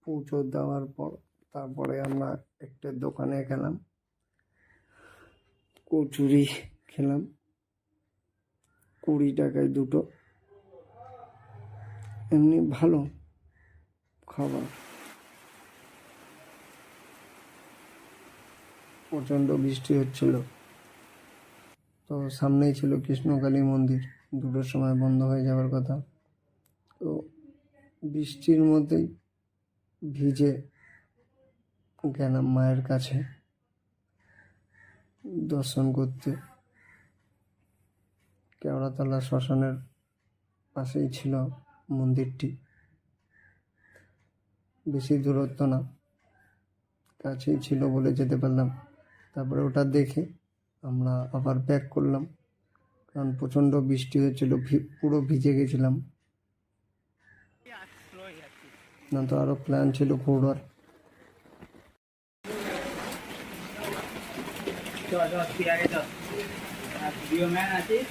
পৌঁছে দেওয়ার পর তারপরে আমরা একটা দোকানে গেলাম, কচুরি খেলাম 20 টাকায় দুটো। এমনি ভালো খাবার। প্রচণ্ড বৃষ্টি হচ্ছিল, তো সামনেই ছিল কৃষ্ণকালী মন্দির, 2টোর সময় বন্ধ হয়ে যাওয়ার কথা। তো বৃষ্টির মধ্যেই ভিজে গেলাম মায়ের কাছে দর্শন করতে। কেওড়াতলা শ্মশানের পাশেই ছিল মন্দিরটি, বেশি দূরত্ব না, কাছেই ছিল বলে যেতে পারলাম। তারপরে ওটা দেখে আমরা আবার ব্যাক করলাম, কারণ প্রচণ্ড বৃষ্টি হয়েছিল, পুরো ভিজে গেছিলাম। না তো আরও প্ল্যান ছিল ঘোরার। ভিডিও ম্যান আছিস।